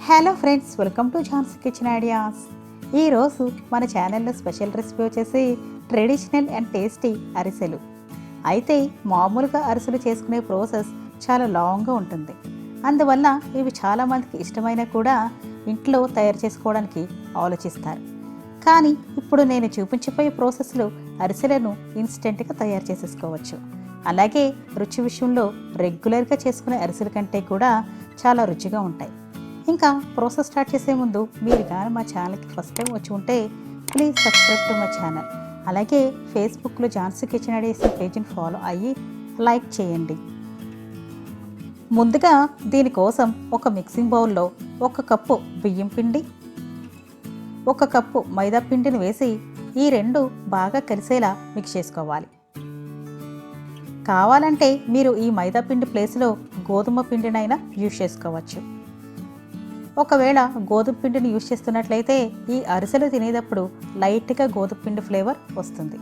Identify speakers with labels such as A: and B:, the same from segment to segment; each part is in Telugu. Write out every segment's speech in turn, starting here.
A: Hello friends, welcome to Jhansi kitchen ideas. ఈరోజు మన ఛానల్లో స్పెషల్ రెసిపీ వచ్చేసి ట్రెడిషనల్ అండ్ టేస్టీ అరిసెలు. అయితే మామూలుగా అరిసెలు చేసుకునే ప్రాసెస్ చాలా లాంగ్గా ఉంటుంది. అందువల్ల ఇవి చాలామందికి ఇష్టమైనా కూడా ఇంట్లో తయారు చేసుకోవడానికి ఆలోచిస్తారు. కానీ ఇప్పుడు నేను చూపించబోయే ప్రాసెస్లో అరిసెలను ఇన్స్టెంట్గా తయారు చేసేసుకోవచ్చు. అలాగే రుచి విషయంలో రెగ్యులర్గా చేసుకునే అరిసెల కంటే కూడా చాలా రుచిగా ఉంటాయి. ఇంకా ప్రాసెస్ స్టార్ట్ చేసే ముందు మీరు కానీ మా ఛానల్కి ఫస్ట్ టైం వచ్చి ఉంటే please subscribe to my channel. అలాగే ఫేస్బుక్లో ఝాన్సీ కిచెన్ ఐడియాస్ పేజీని ఫాలో అయ్యి లైక్ చేయండి. ముందుగా దీనికోసం ఒక మిక్సింగ్ బౌల్లో 1 కప్పు బియ్యం పిండి, 1 కప్పు మైదా పిండిని వేసి ఈ రెండు బాగా కలిసేలా మిక్స్ చేసుకోవాలి. కావాలంటే మీరు ఈ మైదా పిండి ప్లేస్లో గోధుమ పిండినైనా యూజ్ చేసుకోవచ్చు. ఒకవేళ గోధుమ పిండిని యూజ్ చేస్తున్నట్లయితే ఈ అరిసెలు తినేటప్పుడు లైట్గా గోధుమ పిండి ఫ్లేవర్ వస్తుంది.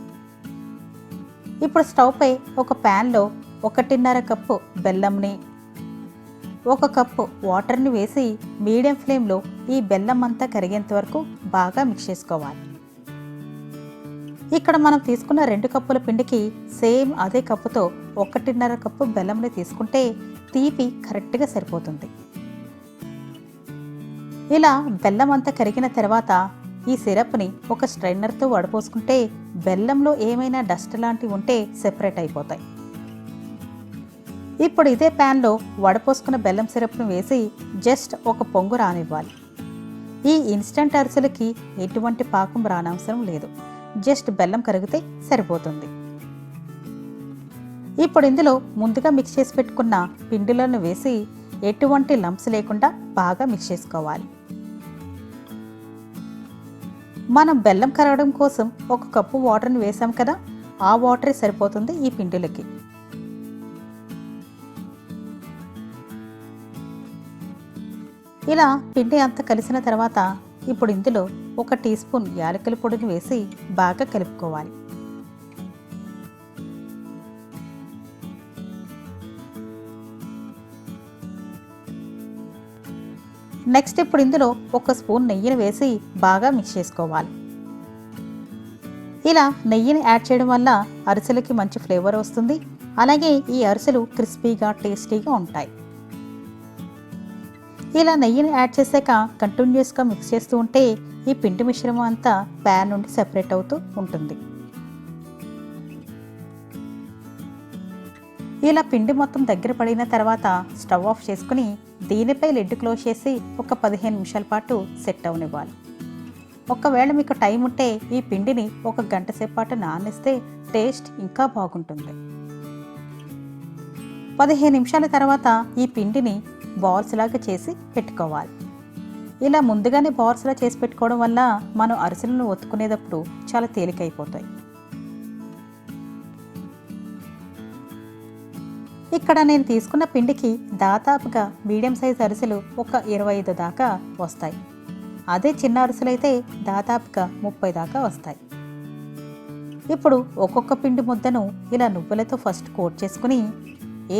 A: ఇప్పుడు స్టవ్ పై ఒక ప్యాన్లో 1.5 కప్పు బెల్లంని, 1 కప్పు వాటర్ని వేసి మీడియం ఫ్లేమ్లో ఈ బెల్లం అంతా కరిగేంత వరకు బాగా మిక్స్ చేసుకోవాలి. ఇక్కడ మనం తీసుకున్న 2 కప్పుల పిండికి సేమ్ అదే కప్పుతో 1.5 కప్పు బెల్లంని తీసుకుంటే తీపి కరెక్ట్గా సరిపోతుంది. ఇలా బెల్లం అంతా కరిగిన తర్వాత ఈ సిరప్ని ఒక స్ట్రైనర్తో వడపోసుకుంటే బెల్లంలో ఏమైనా డస్ట్ లాంటివి ఉంటే సెపరేట్ అయిపోతాయి. ఇప్పుడు ఇదే ప్యాన్లో వడపోసుకున్న బెల్లం సిరప్ను వేసి జస్ట్ ఒక పొంగు రానివ్వాలి. ఈ ఇన్స్టంట్ అరిసెలకి ఎటువంటి పాకం రానవసరం లేదు, జస్ట్ బెల్లం కరిగితే సరిపోతుంది. ఇప్పుడు ఇందులో ముందుగా మిక్స్ చేసి పెట్టుకున్న పిండిలను వేసి ఎటువంటి లంప్స్ లేకుండా బాగా మిక్స్ చేసుకోవాలి. మనం బెల్లం కరగడం కోసం 1 కప్పు వాటర్ని వేసాం కదా, ఆ వాటరే సరిపోతుంది ఈ పిండిలకి. ఇలా పిండి అంతా కలిసిన తర్వాత ఇప్పుడు ఇందులో 1 టీ స్పూన్ యాలకుల పొడిని వేసి బాగా కలుపుకోవాలి. నెక్స్ట్ ఇప్పుడు ఇందులో 1 స్పూన్ నెయ్యిని వేసి బాగా మిక్స్ చేసుకోవాలి. ఇలా నెయ్యిని యాడ్ చేయడం వల్ల అరిసెలకి మంచి ఫ్లేవర్ వస్తుంది. అలాగే ఈ అరిసెలు క్రిస్పీగా టేస్టీగా ఉంటాయి. ఇలా నెయ్యిని యాడ్ చేశాక కంటిన్యూస్గా మిక్స్ చేస్తూ ఉంటే ఈ పిండి మిశ్రమం అంతా ప్యాన్ నుండి సెపరేట్ అవుతూ ఉంటుంది. ఇలా పిండి మొత్తం దగ్గర పడిన తర్వాత స్టవ్ ఆఫ్ చేసుకుని దీనిపై లిడ్ క్లోజ్ చేసి ఒక 15 నిమిషాల పాటు సెట్ అవనివ్వాలి. ఒకవేళ మీకు టైం ఉంటే ఈ పిండిని 1 గంట సేపు పాటు నానిస్తే టేస్ట్ ఇంకా బాగుంటుంది. 15 నిమిషాల తర్వాత ఈ పిండిని బాల్స్ లాగా చేసి పెట్టుకోవాలి. ఇలా ముందుగానే బాల్స్లా చేసి పెట్టుకోవడం వల్ల మనం అరిసెలను ఒత్తుకునేటప్పుడు చాలా తేలికైపోతాయి. ఇక్కడ నేను తీసుకున్న పిండికి దాదాపుగా మీడియం సైజ్ అరిసెలు ఒక 25 దాకా వస్తాయి. అదే చిన్న అరిసెలు అయితే దాదాపుగా 30 దాకా వస్తాయి. ఇప్పుడు ఒక్కొక్క పిండి ముద్దను ఇలా నువ్వులతో ఫస్ట్ కోట్ చేసుకుని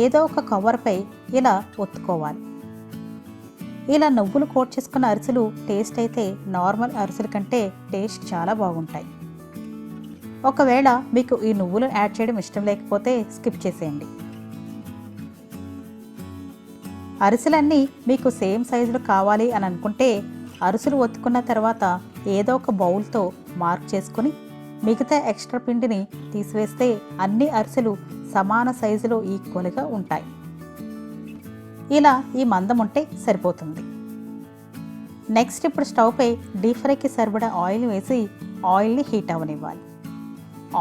A: ఏదో ఒక కవర్పై ఇలా ఒత్తుకోవాలి. ఇలా నువ్వులు కోట్ చేసుకున్న అరిసెలు టేస్ట్ అయితే నార్మల్ అరిసెల కంటే టేస్ట్ చాలా బాగుంటాయి. ఒకవేళ మీకు ఈ నువ్వులు యాడ్ చేయడం ఇష్టం లేకపోతే స్కిప్ చేసేయండి. అరిసెలన్నీ మీకు సేమ్ సైజులో కావాలి అని అనుకుంటే అరిసెలు ఒత్తుకున్న తర్వాత ఏదో ఒక బౌల్తో మార్క్ చేసుకుని మిగతా ఎక్స్ట్రా పిండిని తీసివేస్తే అన్ని అరిసెలు సమాన సైజులో ఈక్వల్గా ఉంటాయి. ఇలా ఈ మందం ఉంటే సరిపోతుంది. నెక్స్ట్ ఇప్పుడు స్టవ్ పై డీప్ ఫ్రైకి సరిపడా ఆయిల్ వేసి ఆయిల్ని హీట్ అవ్వనివ్వాలి.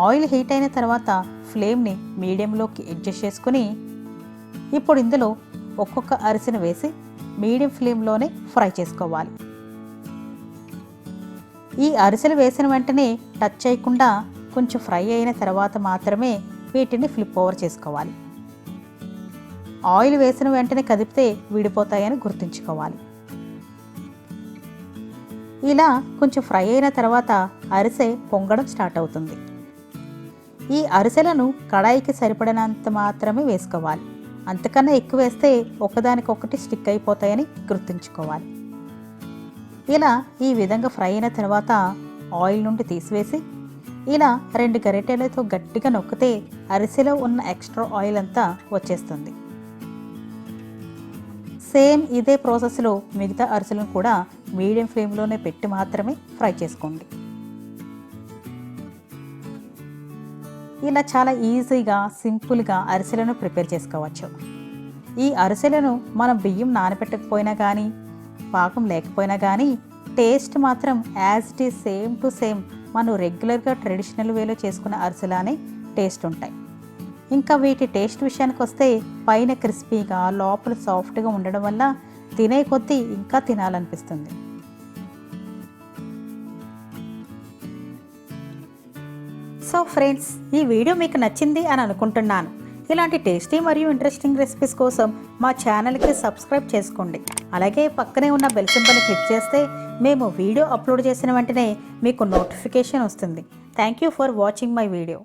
A: ఆయిల్ హీట్ అయిన తర్వాత ఫ్లేమ్ని మీడియంలోకి అడ్జస్ట్ చేసుకుని ఇప్పుడు ఇందులో ఒక్కొక్క అరిసెను వేసి మీడియం ఫ్లేమ్లోనే ఫ్రై చేసుకోవాలి. ఈ అరిసెలు వేసిన వెంటనే టచ్ చేయకుండా కొంచెం ఫ్రై అయిన తర్వాత మాత్రమే వీటిని ఫ్లిప్ ఓవర్ చేసుకోవాలి. ఆయిల్ వేసిన వెంటనే కదిపితే విడిపోతాయని గుర్తుంచుకోవాలి. ఇలా కొంచెం ఫ్రై అయిన తర్వాత అరిసె పొంగడం స్టార్ట్ అవుతుంది. ఈ అరిసెలను కడాయికి సరిపడినంత మాత్రమే వేసుకోవాలి. అంతకన్నా ఎక్కువ వేస్తే ఒకదానికొకటి స్టిక్ అయిపోతాయని గుర్తుంచుకోవాలి. ఇలా ఈ విధంగా ఫ్రై అయిన తర్వాత ఆయిల్ నుండి తీసివేసి ఇలా 2 గరిటెలతో గట్టిగా నొక్కితే అరిసెలో ఉన్న ఎక్స్ట్రా ఆయిల్ అంతా వచ్చేస్తుంది. సేమ్ ఇదే ప్రాసెస్లో మిగతా అరిసెలను కూడా మీడియం ఫ్లేమ్లోనే పెట్టి మాత్రమే ఫ్రై చేసుకోండి. ఇలా చాలా ఈజీగా సింపుల్గా అరిసెలను ప్రిపేర్ చేసుకోవచ్చు. ఈ అరిసెలను మనం బియ్యం నానబెట్టకపోయినా కానీ పాకం లేకపోయినా కానీ టేస్ట్ మాత్రం as it is same to same మనం రెగ్యులర్గా ట్రెడిషనల్ వేలో చేసుకున్న అరిసెలానే టేస్ట్ ఉంటాయి. ఇంకా వీటి టేస్ట్ విషయానికి వస్తే పైన క్రిస్పీగా లోపల సాఫ్ట్గా ఉండడం వల్ల తినే కొద్దీ ఇంకా తినాలనిపిస్తుంది. సో ఫ్రెండ్స్, ఈ వీడియో మీకు నచ్చింది అని అనుకుంటున్నాను. ఇలాంటి టేస్టీ మరియు ఇంట్రెస్టింగ్ రెసిపీస్ కోసం మా ఛానల్కి సబ్స్క్రైబ్ చేసుకోండి. అలాగే పక్కనే ఉన్న బెల్ సింబల్ని క్లిక్ చేస్తే మేము వీడియో అప్లోడ్ చేసిన వెంటనే మీకు నోటిఫికేషన్ వస్తుంది. Thank you for watching my video.